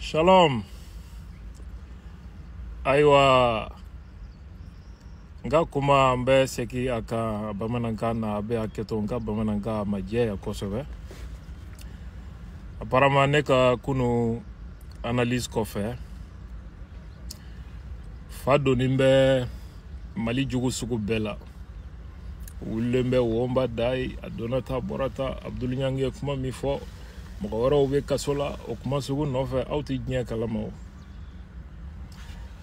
Shalom. Aiwa. Nga kuma mbe seki aka bamananka na be aketo nga bamananka maje ya kosobe. Apparemment neka kunu analyse ko fe. Fado nimbe mali jugu sugu bela. Ulembe womba dai adonata borata Abdul Nyange kuma mifo. Mokawara ube kasola okuma sugu nofe auti nya kalama.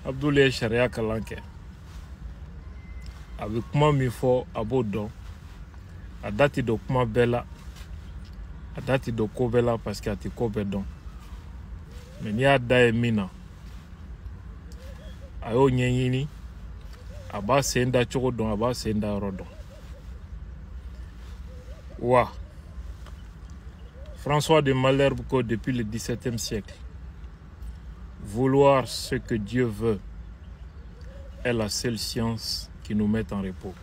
Abdul sharia kalanke. Avec kuma mifo abodo. A dati do kuma bela. A dati do ko bela parce que ati ko bedon. Mais ni a dae mina. Ayo nyenyini. Aba senda choko don aba senda rodon. Ouah. François de Malherbe depuis le XVIIe siècle. Vouloir ce que Dieu veut est la seule science qui nous met en repos.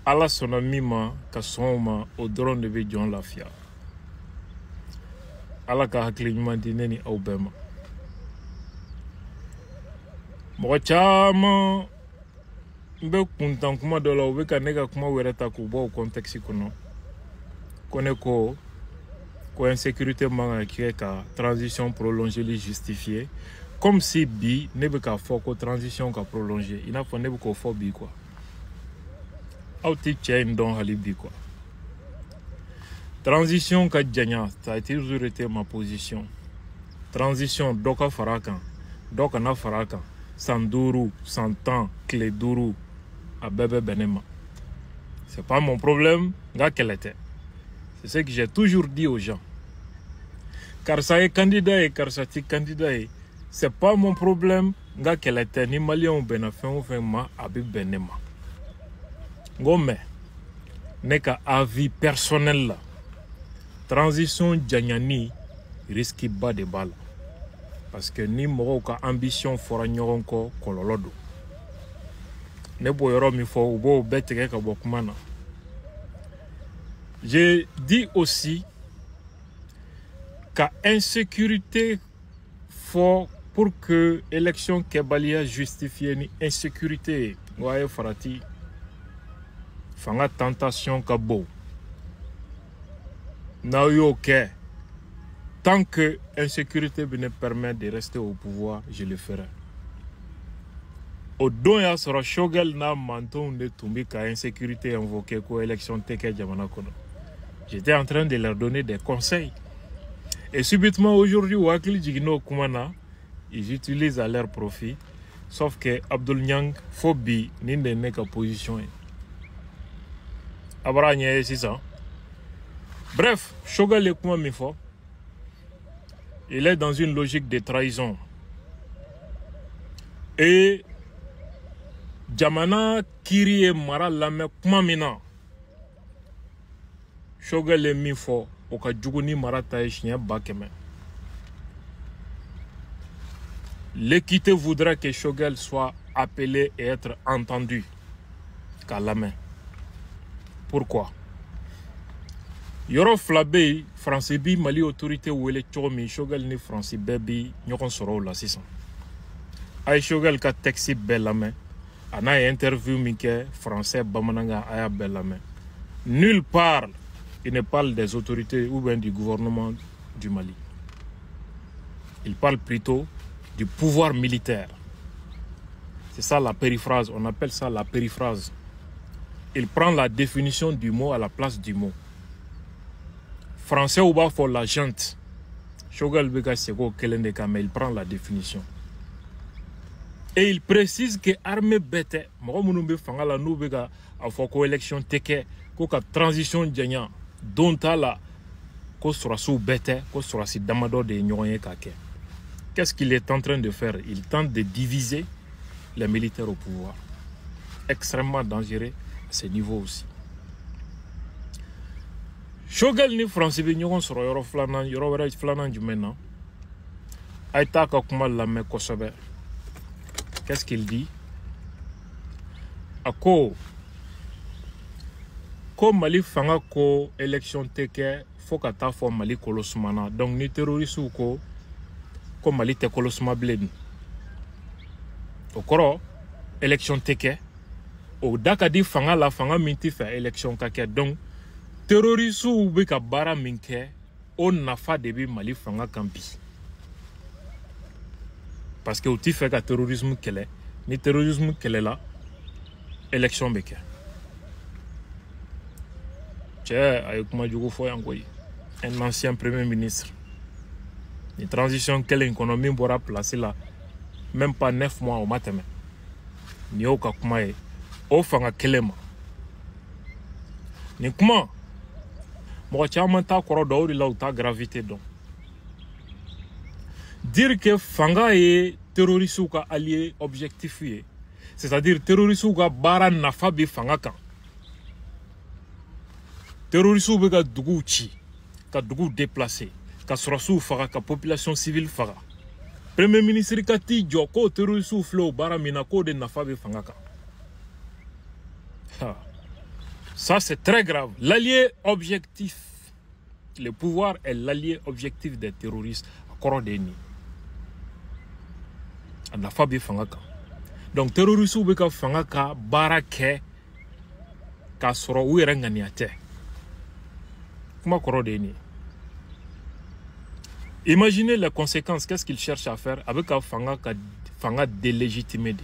Allah sonamima kasoma odron de John Lafia. Allah ka haklinyuma dineni aubema. Mochama mbe kuntan kuma dola ubeka nega kuma wereta kubo contexte kuno. Koneko insécurité manga ka transition prolongée li justifiée comme si bi nebe ka foko transition ka prolongée il n'a pas nebe ko fo bi quoi auti chain don halibi quoi transition ka janya ça a toujours été ma position transition doka farakan doka na farakan sanduru santan clé duru a bébé benema c'est pas mon problème nga quel était c'est ce que j'ai toujours dit aux gens. Car ça est candidat et car ça est candidat. C'est pas mon problème. Nga qu'elle était ni malien ou benafin ou fin ma abi benema. Ngome. N'est qu'à avis personnel là. Transition djanyani risque bas de balle. Parce que ni moro ka ambition fora nyoronko kololodo. Ne boyoro mi fo ubo beteke ka bokumana. J'ai dit aussi qu'à insécurité fort pour que l'élection Kebalia justifie une insécurité. Voyez Farati. Fanga tentation kabo. Ok. Tant que l'insécurité me permet de rester au pouvoir, je le ferai. Au don ya sera shogel na manton de tomber ka insécurité invoquée ko élection teke jamana kono. J'étais en train de leur donner des conseils. Et subitement aujourd'hui, Wakil Jigino Kumana, ils utilisent à leur profit. Sauf que Abdul Nyang, phobie, n'est pas position. Abraham, c'est ça. Bref, Shogal le Kuma Mifo, il est dans une logique de trahison. Et Jamana Kiri Mara Lame Kuma Mina. Shogal le Mifo. Oka juguni marata eshnya bakeme. L'équité voudrait que Shogel soit appelé et être entendu qu'à la main. Pourquoi? Yoro flabé français bi mali autorité ou ele chomi Shogel ni français baby nyokon soro la 600. Ay Shogel ka texte belle main. Ana interview mike français bamananga aya belle main. Nulle part il ne parle des autorités ou bien du gouvernement du Mali. Il parle plutôt du pouvoir militaire. C'est ça la périphrase, on appelle ça la périphrase. Il prend la définition du mot à la place du mot. Français ou bas pour la gente. Shogal Beka Sego Kelendeka, mais il prend la définition. Et il précise que l'armée bête, Mohamoumbe Fangala Noubega a fait élection teke, koka transition djanya. Dont la ko sera sous bête, ko sera si damado de nyoye kake. Qu'est-ce qu'il est en train de faire? Il tente de diviser les militaires au pouvoir. Extrêmement dangereux à ce niveau aussi. Shogal ni français bi nyogon soro yoro flanan du maintenant. Aïta ka kuma la me kosobe. Qu'est-ce qu'il dit? Ako ko Mali fanga ko élection teke faut ka ta fo Mali kolosumana donc ni terroriste ko ko Mali tɛ kolosuma bilen o kɔrɔ élection tɛ kɛ o da ka di fanga la fanga min tɛ fɛ élection ka kɛ donc terroristes bɛ ka baara min kɛ o nafa de bɛ Mali fanga kan bi parce que o tɛ fɛ ka terrorisme kɛlɛ ni terrorisme kɛlɛla élection bɛ kɛ cɛ a ye kuma jugu fɔ yan koyi un ancien premier ministre ni transition kɛlen kɔnɔ min bɔra place la même pas 9 mois o ma tɛmɛ ni y'o ka kuma ye o fanga kelen ma ni kuma mɔgɔ caman t'a kɔrɔ dɔn o de la u t'a gravité dɔn dire que fanga ye terroristes ka allié objectif ye c'est-à-dire terroristes ka baara nafa bɛ fanga kan terroristes bɛ ka duguw ci ka duguw déplacer ka sɔrɔsiw faga ka population civile faga premier ministre ka t'i jɔ k'o terroristes filɛ o baara min na k'o de nafa bɛ fanga kan ça c'est très grave. L'allié objectif, le pouvoir est l'allié objectif des terroristes à Korodeni. A nafa bɛ fanga kan donc terroristes bɛ ka fanga ka baara kɛ k'a sɔrɔ u yɛrɛ ŋaniya tɛ kuma kɔrɔ de ye nin ye. Imaginez les conséquences, qu'est-ce qu'il cherche à faire avec ka fanga délégitimer de.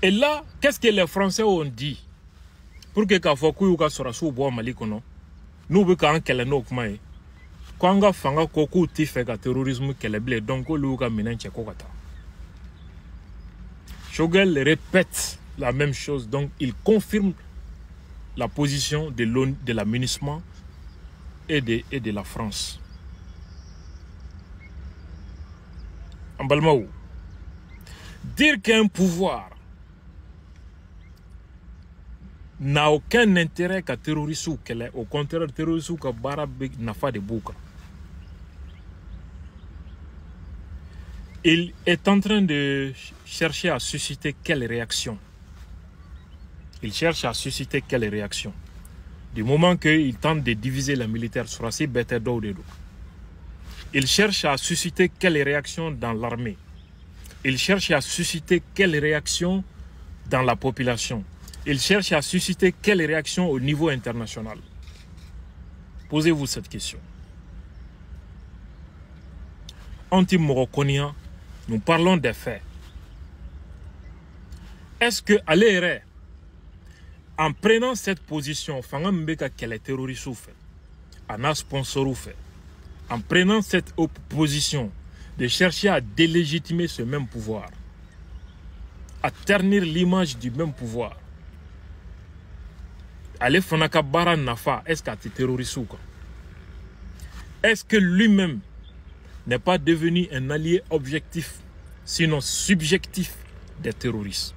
Et là, qu'est-ce que les Français ont dit pour que k'a fɔ k'u ka sɔrɔsiw bɔ Mali kɔnɔ n'u bɛ k'an kɛlɛ n'o kuma ye k'an ka fanga ko k'u tɛ fɛ ka terrorisme kɛlɛ bilen donc k'olu ka minɛn cɛ ko ka taa. Choguel répète la même chose donc il confirme la position de la MINUSMA et de la France. En balimaw, dire qu'un pouvoir n'a aucun intérêt qu'à terroristes ou qu'elle est au contraire terroristes ou qu'à barabé n'a pas de bouca. Il est en train de chercher à susciter quelle réaction. Il cherche à susciter quelle réaction. Du moment qu'il tente de diviser les militaires sur assez bête d'eau de dos. Il cherche à susciter quelle réaction dans l'armée. Il cherche à susciter quelle réaction dans la population. Il cherche à susciter quelle réaction au niveau international. Posez-vous cette question. Anti-Morokonia, nous parlons des faits. Est-ce que à l'ère, en prenant cette position, en prenant cette position de chercher à délégitimer ce même pouvoir, à ternir l'image du même pouvoir, aller fanaka bara nafa, est-ce qu'il est terroriste ou quoi? Est-ce que lui-même n'est pas devenu un allié objectif, sinon subjectif des terroristes?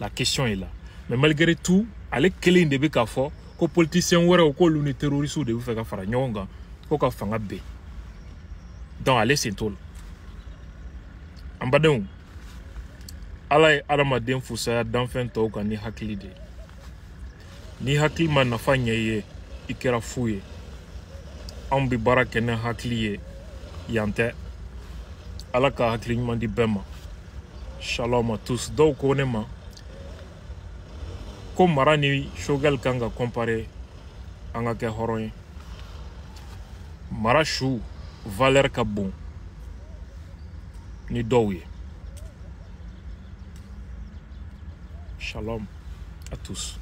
La question est là. Mais malgré tout, allez kelin de beka fo, ko politicien wara ou ko l'uni terroriste ou de faire fara nyonga, ko ka fanga be. Donc allez c'est tout. Ambadon. Alay adamaden fusaya danfen to ka ni hakili de. Ni hakili man nafa nyeye ikera fuye. An bi bara kene hakili ye yante. Ala ka hakili man di bema. Shalom à tous. Donc on est ma. Comme Marani Choguel Kanga comparé à ke horoy. Marachou valeur ka bon. Ni doye. Shalom à tous.